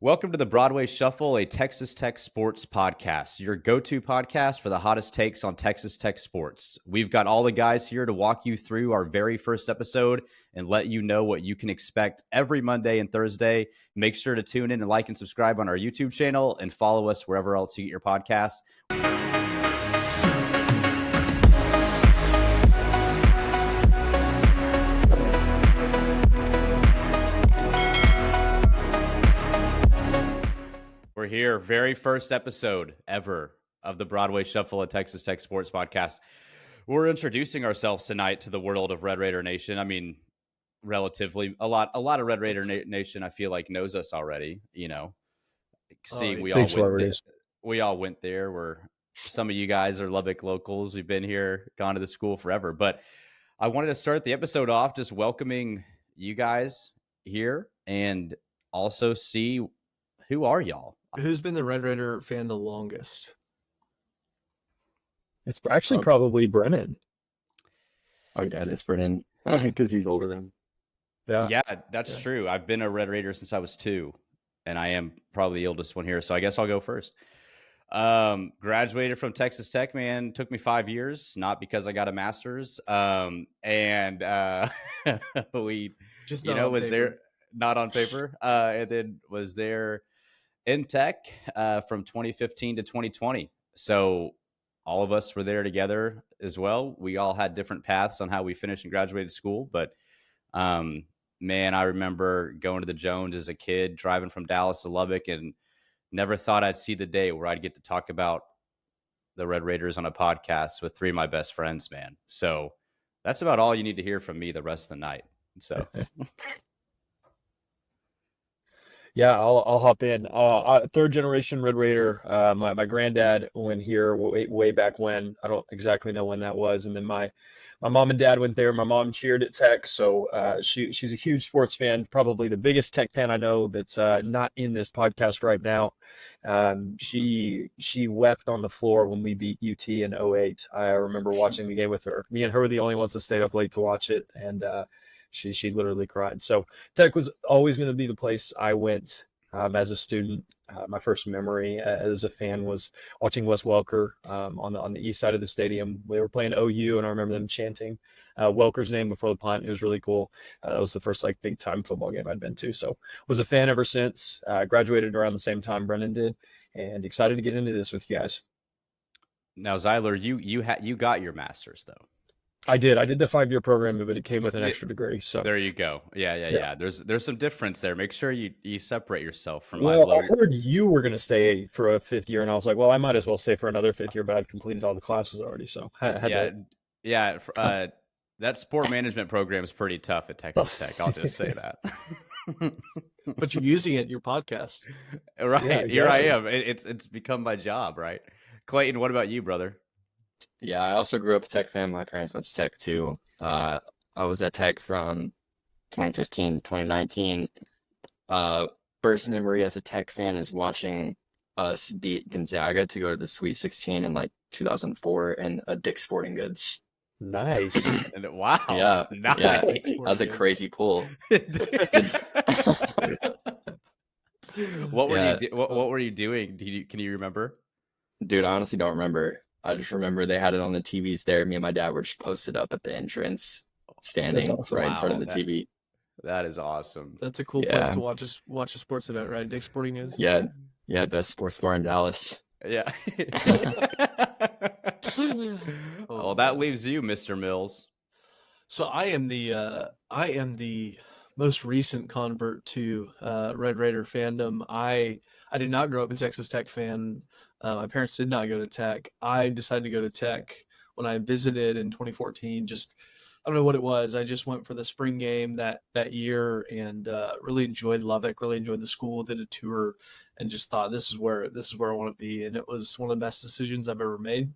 Welcome to the Broadway Shuffle, a Texas Tech sports podcast, your go-to podcast for the hottest takes on Texas Tech sports. We've got all the guys here to walk you through our very first episode and let you know what you can expect every Monday and Thursday. Make sure to tune in and like and subscribe on our YouTube channel and follow us wherever else you get your podcast. We're here, very first episode ever of the Broadway Shuffle, a Texas Tech sports podcast. We're introducing ourselves tonight to the world of Red Raider Nation. I mean, relatively, a lot of Red Raider Nation, I feel like, knows us already. You know, seeing we all went there. Where some of you guys are Lubbock locals. We've been here, gone to the school forever. But I wanted to start the episode off just welcoming you guys here and also see who are y'all. Who's been the Red Raider fan the longest? It's actually probably Brennan. Our dad is Brennan because he's older than. Yeah, that's true. I've been a Red Raider since I was 2, and I am probably the oldest one here. So I guess I'll go first. Graduated from Texas Tech, man. Took me 5 years, not because I got a master's. We just was paper. There not on paper, and then was there in tech from 2015 to 2020. So all of us were there together as well. We all had different paths on how we finished and graduated school. But man, I remember going to the Jones as a kid, driving from Dallas to Lubbock, and never thought I'd see the day where I'd get to talk about the Red Raiders on a podcast with 3 of my best friends, man. So that's about all you need to hear from me the rest of the night. So yeah, I'll hop in. Third generation Red Raider. My granddad went here way back when. I don't exactly know when that was. And then my mom and dad went there. My mom cheered at Tech, so she's a huge sports fan. Probably the biggest Tech fan I know that's not in this podcast right now. She wept on the floor when we beat UT in 2008. I remember watching the game with her. Me and her were the only ones that stayed up late to watch it, and she literally cried. So Tech was always going to be the place I went as a student. My first memory as a fan was watching Wes Welker on the east side of the stadium. They were playing OU, and I remember them chanting Welker's name before the punt. It was really cool. That was the first big time football game I'd been to. So was a fan ever since. Graduated around the same time Brennan did, and excited to get into this with you guys. Now, Zyler, you got your master's though. I did the 5-year program, but it came with an extra degree. So there you go. Yeah. There's some difference there. Make sure you separate yourself from. I heard you were going to stay for a 5th year, and I was like, well, I might as well stay for another 5th year, but I'd completed all the classes already. So that sport management program is pretty tough at Texas Tech. I'll just say that. But you're using it in your podcast, right? Yeah, exactly. Here I am. It's become my job, right? Clayton, what about you, brother? Yeah, I also grew up a Tech fan. My parents went to Tech too. I was at Tech from 2015 to 2019. First memory as a Tech fan is watching us beat Gonzaga to go to the Sweet 16 in 2004 in a Dick's Sporting Goods. Nice. Wow. Yeah. Nice. Yeah. That was a crazy pull. What were you doing? Can you remember? Dude, I honestly don't remember. I just remember they had it on the TVs there. Me and my dad were just posted up at the entrance, standing awesome. right in front of the TV. That is awesome. That's a cool place to watch a sports event, right? Dick's Sporting Goods. Yeah, best sports bar in Dallas. Yeah. Well, that leaves you, Mr. Mills. So I am the most recent convert to Red Raider fandom. I did not grow up a Texas Tech fan. My parents did not go to Tech. I decided to go to Tech when I visited in 2014. Just, I don't know what it was. I just went for the spring game that year and really enjoyed Lubbock, really enjoyed the school, did a tour, and just thought this is where I want to be. And it was one of the best decisions I've ever made.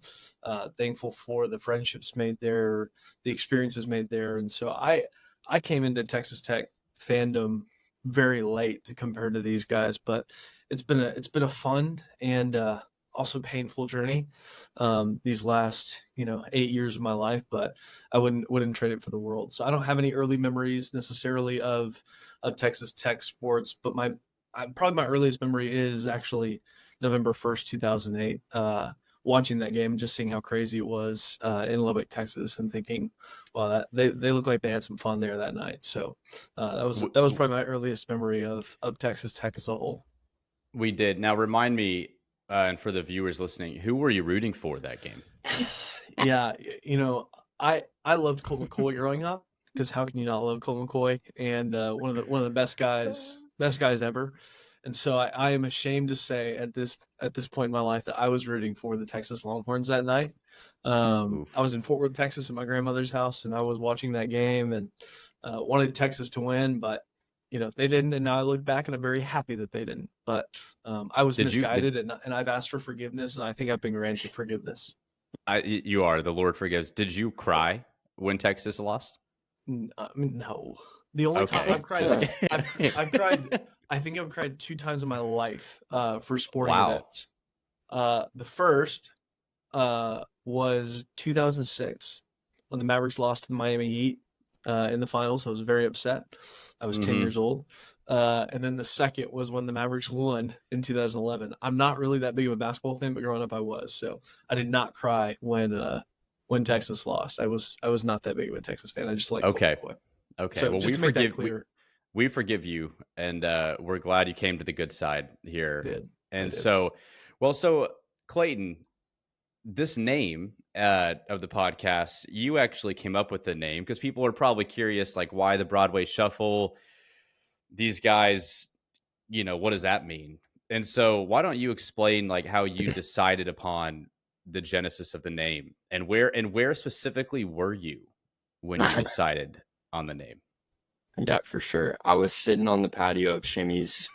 Thankful for the friendships made there, the experiences made there. And so I came into Texas Tech fandom very late to compare to these guys, but it's been a fun and also painful journey these last 8 years of my life, but I wouldn't trade it for the world. So I don't have any early memories necessarily of Texas Tech sports, but probably my earliest memory is actually November 1st, 2008. Watching that game, just seeing how crazy it was in Lubbock, Texas, and thinking, wow, they look like they had some fun there that night. So that was probably my earliest memory of Texas Tech as a whole. We did. Now remind me, and for the viewers listening, who were you rooting for that game? Yeah, I loved Colt McCoy growing up, because how can you not love Colt McCoy? And one of the best guys ever. And so I am ashamed to say at this point in my life that I was rooting for the Texas Longhorns that night. I was in Fort Worth, Texas, at my grandmother's house, and I was watching that game and wanted Texas to win, but they didn't. And now I look back and I'm very happy that they didn't. But I was misguided, and I've asked for forgiveness, and I think I've been granted forgiveness. You are. The Lord forgives. Did you cry when Texas lost? No. The only time I've cried, I've cried. I think I've cried 2 times in my life for sporting events. The first was 2006 when the Mavericks lost to the Miami Heat in the finals. I was very upset. I was 10 years old. And then the second was when the Mavericks won in 2011. I'm not really that big of a basketball fan, but growing up I was. So I did not cry when Texas lost. I was not that big of a Texas fan. I just like Okay. So well, just to make that clear. We forgive you, and we're glad you came to the good side here. I did. So Clayton, this name of the podcast, you actually came up with the name because people are probably curious, like, why the Broadway Shuffle? These guys, what does that mean? And so why don't you explain, like, how you decided upon the genesis of the name, and where specifically were you when you decided on the name? Yeah, for sure. I was sitting on the patio of Shimmy's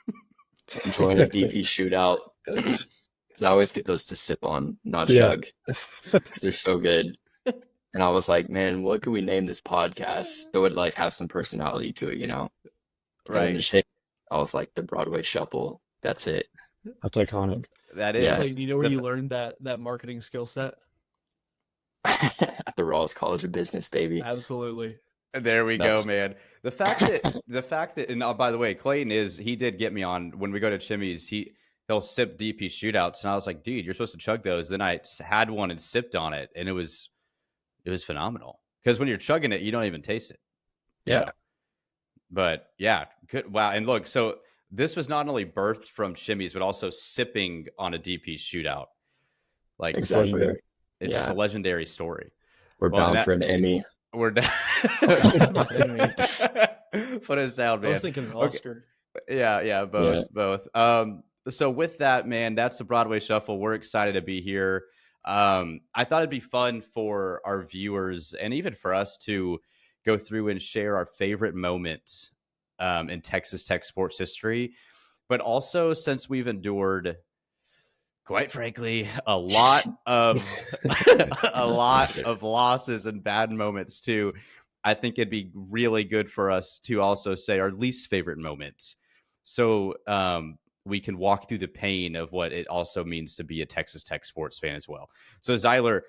enjoying a DP shootout. I always get those to sip on, not chug, because they're so good. And I was like, man, what could we name this podcast that would like have some personality to it, Right. I was like, the Broadway Shuffle. That's it. That's iconic. That is. Yeah. You know where you learned that marketing skill set? At the Rawls College of Business, baby. Absolutely. There we go, man. The fact that, and by the way, Clayton he did get me on when we go to Chimmy's. He'll sip DP shootouts, and I was like, dude, you're supposed to chug those. Then I had one and sipped on it, and it was phenomenal. Because when you're chugging it, you don't even taste it. Yeah. But yeah, good. Wow. And look, so this was not only birthed from Chimmy's, but also sipping on a DP shootout. Like, exactly. It's just a legendary story. We're bound for an Emmy. We're down. Put us down, man. I was thinking Oscar. Okay. Yeah, both. So with that, man, that's the Broadway Shuffle. We're excited to be here. I thought it'd be fun for our viewers and even for us to go through and share our favorite moments in Texas Tech sports history. But also, since we've endured, quite frankly, a lot of losses and bad moments too, I think it'd be really good for us to also say our least favorite moments, so we can walk through the pain of what it also means to be a Texas Tech sports fan as well. So Zyler,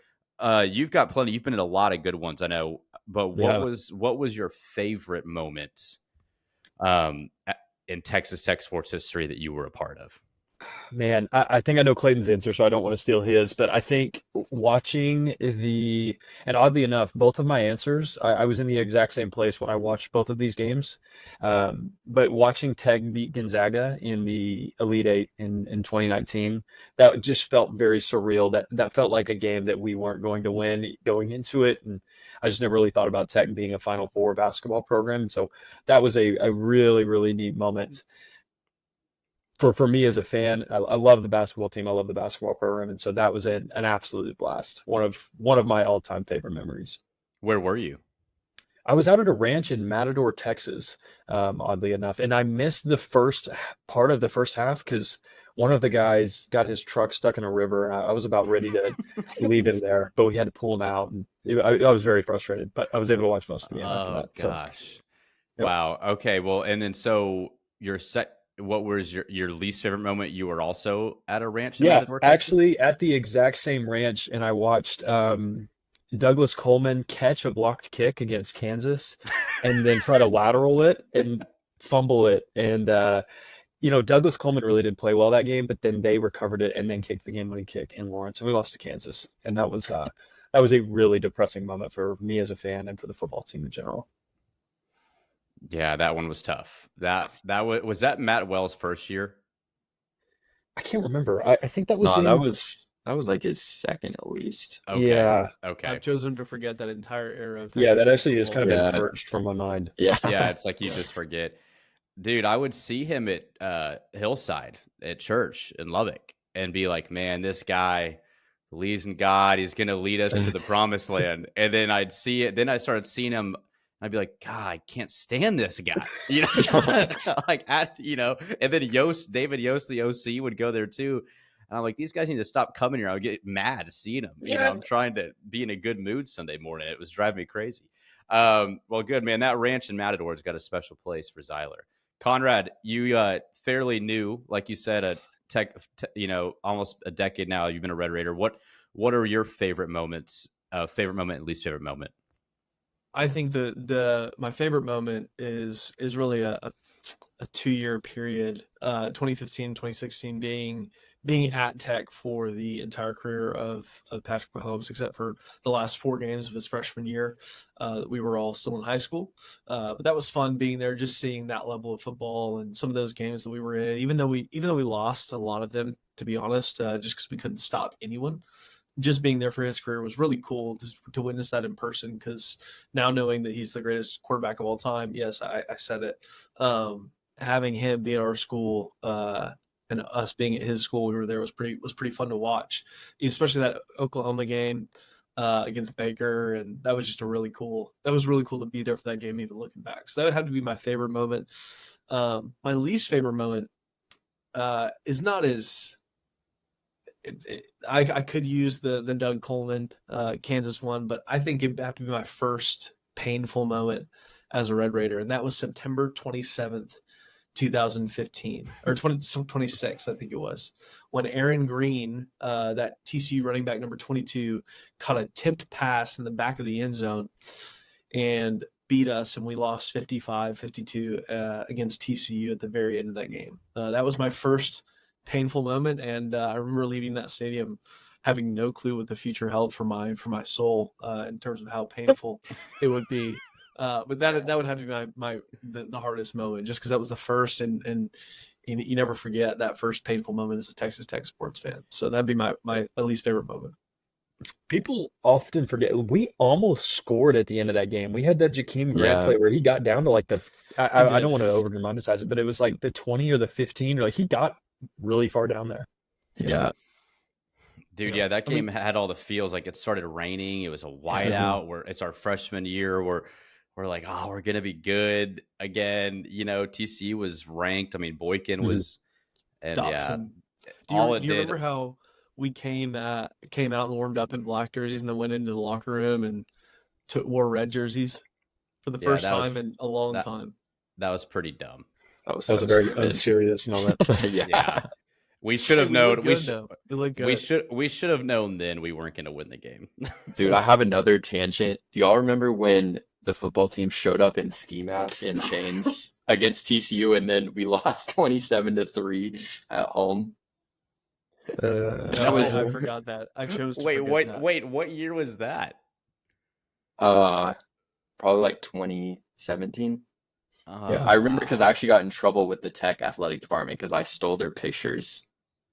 you've got plenty. You've been in a lot of good ones, I know. But what was your favorite moment in Texas Tech sports history that you were a part of? Man, I think I know Clayton's answer, so I don't want to steal his, but I think watching and oddly enough, both of my answers, I was in the exact same place when I watched both of these games. But watching Tech beat Gonzaga in the Elite Eight in 2019, that just felt very surreal. That felt like a game that we weren't going to win going into it. And I just never really thought about Tech being a Final Four basketball program. And so that was a really, really neat moment. For me as a fan, I love the basketball team. I love the basketball program, and so that was an absolute blast. One of my all-time favorite memories. Where were you? I was out at a ranch in Matador, Texas, oddly enough, and I missed the first part of the first half because one of the guys got his truck stuck in a river, and I was about ready to leave him there, but we had to pull him out, and I was very frustrated. But I was able to watch most of the game after that. Gosh! So, wow. Okay. Well, and then so what was your least favorite moment? You were also at a ranch? Actually at the exact same ranch, and I watched Douglas Coleman catch a blocked kick against Kansas and then try to lateral it and fumble it. And Douglas Coleman really did play well that game, but then they recovered it and then kicked the game-winning kick in Lawrence, and we lost to Kansas. And that was a really depressing moment for me as a fan and for the football team in general. Yeah, that one was tough. Was that Matt Wells' first year? I can't remember. I think that was that was like his second at least. Okay. Yeah. Okay. I've chosen to forget that entire era of Yeah, Texas that actually is football. kind of been purged from my mind. Yeah. Yeah, it's like you just forget. Dude, I would see him at Hillside at church in Lubbock and be like, man, this guy believes in God. He's going to lead us to the promised land. And then I'd see it. Then I started seeing him. I'd be like, God, I can't stand this guy. And then David Yost, the OC, would go there too. And I'm like, these guys need to stop coming here. I would get mad seeing them. I'm trying to be in a good mood Sunday morning. It was driving me crazy. Well, good, man. That ranch in Matador's got a special place for Zyler. Conrad, you fairly new, like you said, almost a decade now. You've been a Red Raider. What are your favorite moments? Favorite moment and least favorite moment? I think my favorite moment is really a 2-year period, 2015, 2016 being at Tech for the entire career of Patrick Mahomes, except for the last 4 games of his freshman year. We were all still in high school, but that was fun being there, just seeing that level of football and some of those games that we were in. Even though we lost a lot of them, to be honest, just because we couldn't stop anyone. Just being there for his career was really cool to witness that in person, because now knowing that he's the greatest quarterback of all time, yes, I said it. Having him be at our school and us being at his school, we were there, was pretty fun to watch, especially that Oklahoma game against Baker, and that was just really cool to be there for that game, even looking back. So that would have to be my favorite moment. My least favorite moment is not as I could use the Doug Coleman Kansas one, but I think it'd have to be my first painful moment as a Red Raider, and that was September 27th, 2015, or 26th, I think it was, when Aaron Green, that TCU running back number 22, caught a tipped pass in the back of the end zone and beat us, and we lost 55-52 against TCU at the very end of that game. That was my first painful moment, and I remember leaving that stadium having no clue what the future held for my soul in terms of how painful it would be. But that would have to be the hardest moment, just because that was the first, and you never forget that first painful moment as a Texas Tech sports fan. So that'd be my least favorite moment. People often forget we almost scored at the end of that game. We had that Jakeem Grant play where he got down to like I don't want to over dramatize it, but it was like the 20 or the 15, or like he got really far down there. Yeah. Dude, yeah, that game had all the feels. Like, it started raining. It was a whiteout. Where it's our freshman year. We're like, oh, we're gonna be good again. TCU was ranked. I mean, Boykin was, and Dotson. Do you remember how we came out and warmed up in black jerseys and then went into the locker room and wore red jerseys for the first time in a long time? That was pretty dumb. That was a very unserious moment. Yeah. We should have known. We should have known then we weren't going to win the game. Dude, I have another tangent. Do y'all remember when the football team showed up in ski masks and chains against TCU, and then we lost 27-3 at home? I forgot that. I chose to Wait, what year was that? Probably like 2017. Yeah, I remember because I actually got in trouble with the Tech athletic department because I stole their pictures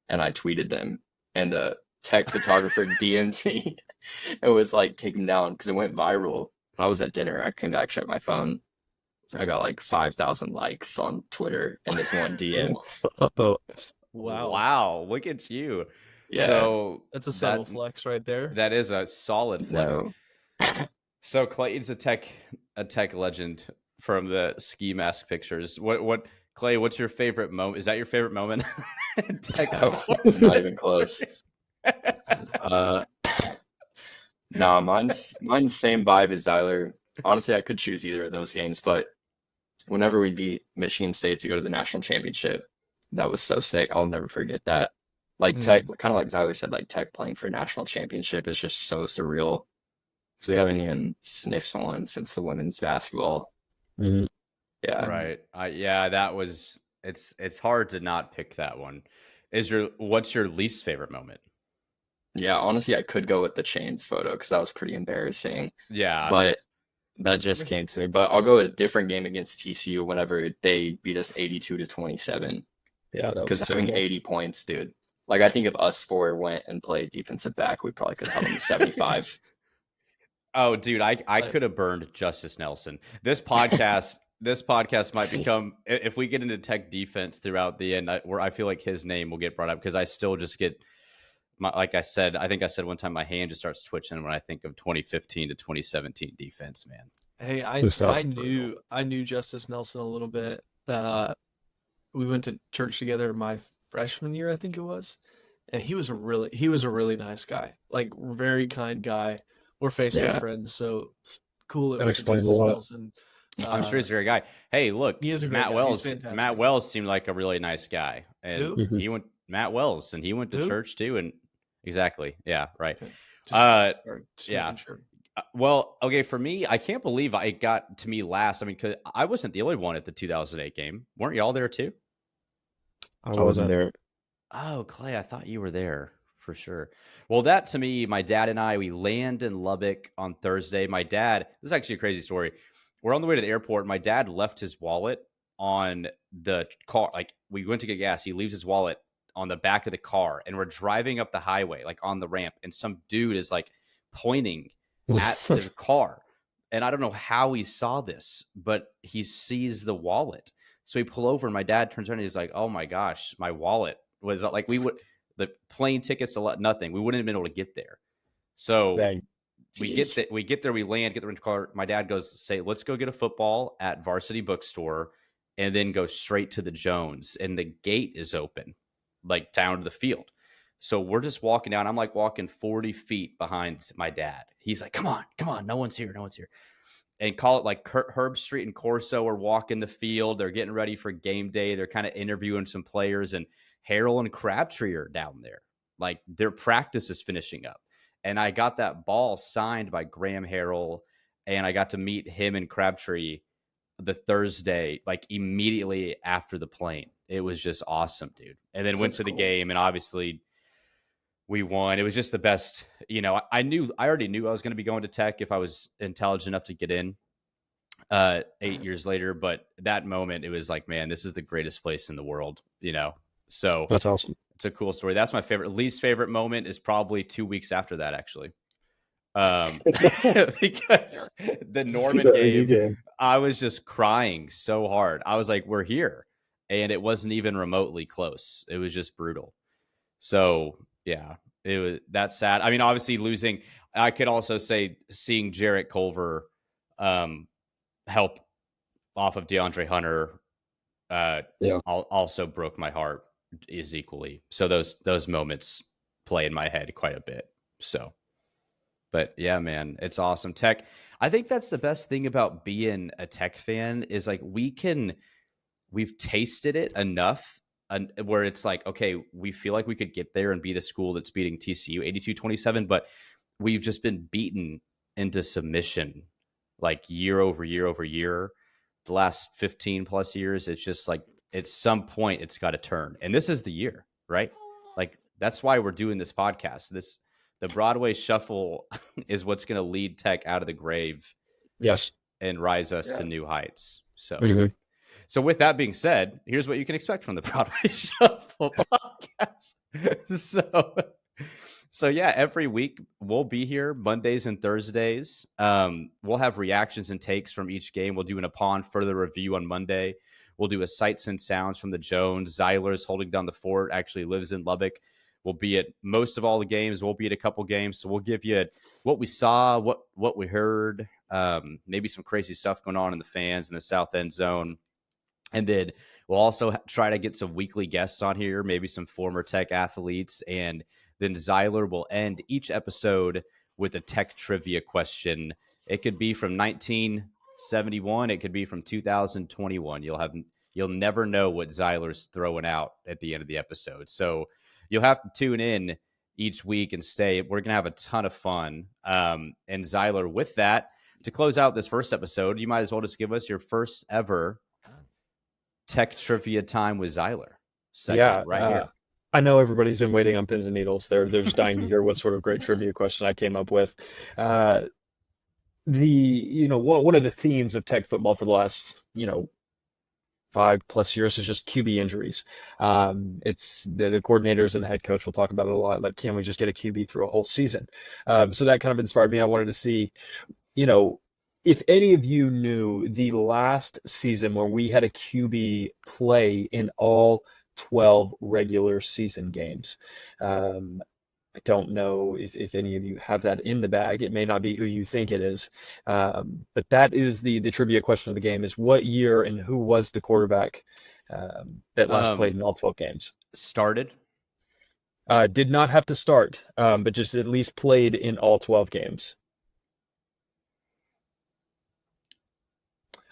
and I tweeted them, and the Tech photographer DM'd me and was like, take them down, because it went viral. When I was at dinner, I came back, check my phone. I got like 5,000 likes on Twitter and this one DM. Wow, look at you. Yeah, so that's a subtle flex right there. That is a solid flex. No. So Clayton's a tech legend from the ski mask pictures. What Clay, what's your favorite moment? Is that your favorite moment? It's not even close. Nah, mine's the same vibe as Zyler. Honestly, I could choose either of those games, but whenever we beat Michigan State to go to the national championship, that was so sick. I'll never forget that. Like Tech, kind of like Zyler said, like Tech playing for a national championship is just so surreal. So we haven't even sniffed one since the women's basketball. Mm-hmm. Yeah. Right. That was, It's hard to not pick that one. What's your least favorite moment? Yeah, honestly, I could go with the chains photo because that was pretty embarrassing. Yeah. But that just came to me. But I'll go with a different game against TCU whenever they beat us 82-27. Yeah, because having 80 points, dude. Like I think if us four went and played defensive back, we probably could have held them to 75. Oh, dude, I could have burned Justice Nelson. This podcast might become, if we get into Tech defense throughout the end, where I feel like his name will get brought up because I still just get like I think I said one time, my hand just starts twitching when I think of 2015 to 2017 defense, man. Hey, I knew Justice Nelson a little bit. We went to church together my freshman year, I think it was, and he was a really nice guy, like very kind guy. We're Facebook friends, so it's cool that explains a lot. Nelson. I'm sure he's a great guy. Hey, look, he is a Matt guy. Wells. Matt Wells seemed like a really nice guy, and Who? he went Matt Wells, and he went to church too. And exactly, yeah, right. Okay. Yeah. Sure. Well, okay, for me, I can't believe it got to me last. I mean, because I wasn't the only one at the 2008 game. Weren't y'all there too? I wasn't there. Oh, Clay, I thought you were there for sure. Well, that to me, my dad and I, we land in Lubbock on Thursday. My dad, this is actually a crazy story. We're on the way to the airport. My dad left his wallet on the car. Like we went to get gas. He leaves his wallet on the back of the car, and we're driving up the highway, like on the ramp. And some dude is like pointing at the car. And I don't know how he saw this, but he sees the wallet. So he pull over and my dad turns around and he's like, oh my gosh, my wallet was like, the plane tickets, nothing. We wouldn't have been able to get there. So we get there, we land, get the rental car. My dad goes let's go get a football at Varsity Bookstore and then go straight to the Jones. And the gate is open, like down to the field. So we're just walking down. I'm like walking 40 feet behind my dad. He's like, come on. No one's here. And call it like Herb Street and Corso are walking the field. They're getting ready for game day. They're kind of interviewing some players, and Harrell and Crabtree are down there. Like their practice is finishing up. And I got that ball signed by Graham Harrell, and I got to meet him and Crabtree the Thursday, like immediately after the plane. It was just awesome, dude. And then went to the game, and obviously we won. It was just the best. You know, I already knew I was going to be going to Tech if I was intelligent enough to get in 8 years later. But that moment, it was like, man, this is the greatest place in the world, you know? So that's awesome. It's a cool story. That's my favorite. Least favorite moment is probably 2 weeks after that, actually. Because the Norman game, I was just crying so hard. I was like, we're here. And it wasn't even remotely close. It was just brutal. So yeah, that's sad. I mean, obviously losing, I could also say seeing Jarrett Culver help off of DeAndre Hunter also broke my heart is equally. So those moments play in my head quite a bit. So, but yeah, man, it's awesome. Tech. I think that's the best thing about being a Tech fan is like we've tasted it enough where it's like, okay, we feel like we could get there and be the school that's beating TCU 82-27, but we've just been beaten into submission like year over year over year. The last 15 plus years, it's just like at some point it's got to turn. And this is the year, right? Like that's why we're doing this podcast. The Broadway Shuffle is what's going to lead Tech out of the grave. Yes. And rise us to new heights. So, mm-hmm. So with that being said, here's what you can expect from the Broadway Shuffle podcast. So yeah, every week we'll be here Mondays and Thursdays. We'll have reactions and takes from each game. We'll do an upon further review on Monday. We'll do a sights and sounds from the Jones. Zyler's holding down the fort, actually lives in Lubbock. We'll be at most of all the games. We'll be at a couple games. So we'll give you what we saw, what we heard, maybe some crazy stuff going on in the fans in the South End Zone. And then we'll also try to get some weekly guests on here, maybe some former Tech athletes. And then Zyler will end each episode with a Tech trivia question. It could be from 1971. It could be from 2021. You'll never know what Zyler's throwing out at the end of the episode. So you'll have to tune in each week and stay. We're going to have a ton of fun. And Zyler, with that, to close out this first episode, you might as well just give us your first ever Tech trivia time with Zyler. Segment right here. I know everybody's been waiting on pins and needles. They're just dying to hear what sort of great trivia question I came up with. One of the themes of Tech football for the last 5+ years is just QB injuries. It's the coordinators and the head coach will talk about it a lot. Like, can we just get a QB through a whole season? So that kind of inspired me. I wanted to see, if any of you knew the last season where we had a QB play in all 12 regular season games. I don't know if any of you have that in the bag. It may not be who you think it is. But that is the trivia question of the game, is what year and who was the quarterback that last played in all 12 games? Started? Did not have to start, but just at least played in all 12 games.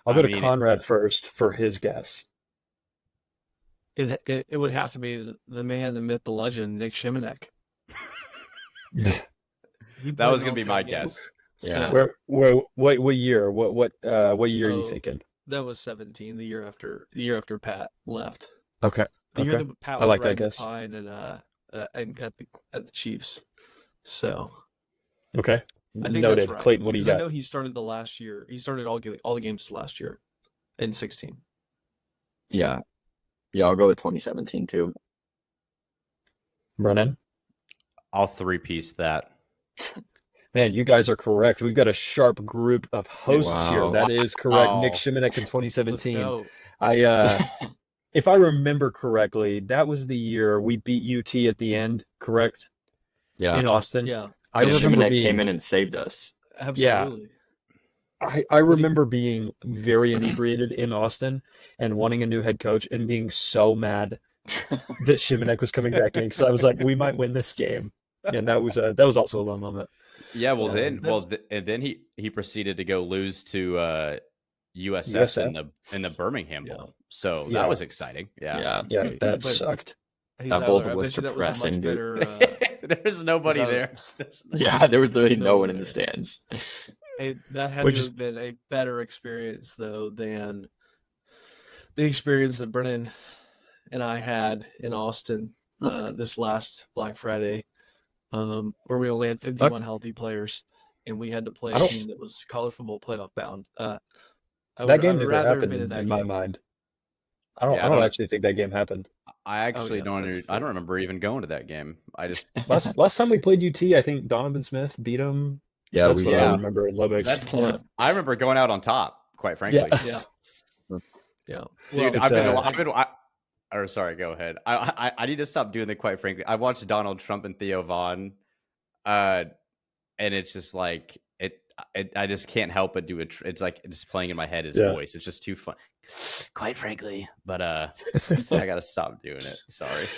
I'll go to Conrad first for his guess. It would have to be the man, the myth, the legend, Nick Shimanek. That was going to be my guess. Yeah. What year? What year are you thinking? That was 17, the year after Pat left. Okay. The year that Pat was I like riding that guess. the pine and at the Chiefs. So okay. I think Noted. that's right. Clayton, what do you got? I know he started the last year. He started all the games last year in 16. Yeah, I'll go with 2017 too. Brennan? I'll three-piece that. Man, you guys are correct. We've got a sharp group of hosts here. That is correct. Wow. Nick Shimanek in 2017. Let's go. If I remember correctly, that was the year we beat UT at the end, correct? Yeah. In Austin. Yeah, I remember came in and saved us. absolutely. I remember being very inebriated in Austin and wanting a new head coach and being so mad that Shimanek was coming back in, because I was like, we might win this game. And that was also a low moment. Yeah, and then he proceeded to go lose to USF in the Birmingham Bowl. So that was exciting. Yeah, that sucked. That bowl was depressing, dude. There's nobody there. There was literally no one in the stands. That had to have been a better experience, though, than the experience that Brennan and I had in Austin this last Black Friday, where we only had 51 healthy players, and we had to play a team that was college football playoff bound. That game never happened in my mind. I don't actually think that game happened. I actually don't. I don't remember even going to that game. I just last time we played UT, I think Donovan Smith beat them. Yeah, that's what I remember in Lubbock. I remember going out on top, quite frankly. Yeah. Well, sorry, go ahead. I need to stop doing that, quite frankly. I watched Donald Trump and Theo Vaughn, and it's just like I just can't help but do it. It's like just playing in my head his voice. It's just too fun, quite frankly. But I gotta stop doing it. Sorry.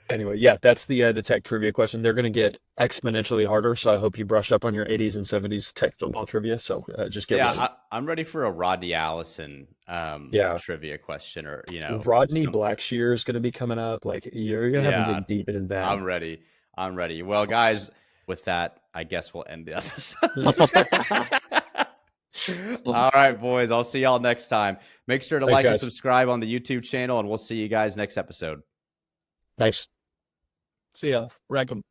Anyway, that's the Tech trivia question. They're going to get exponentially harder, so I hope you brush up on your 80s and 70s Tech football trivia. So just get ready. I'm ready for a Rodney Allison trivia question, or Rodney Blackshear is going to be coming up. Like, you're going to have to dig deep into that. I'm ready. Well, guys, with that, I guess we'll end the episode. All right, boys. I'll see y'all next time. Make sure to like and subscribe on the YouTube channel, and we'll see you guys next episode. Thanks. See ya. Rag 'em.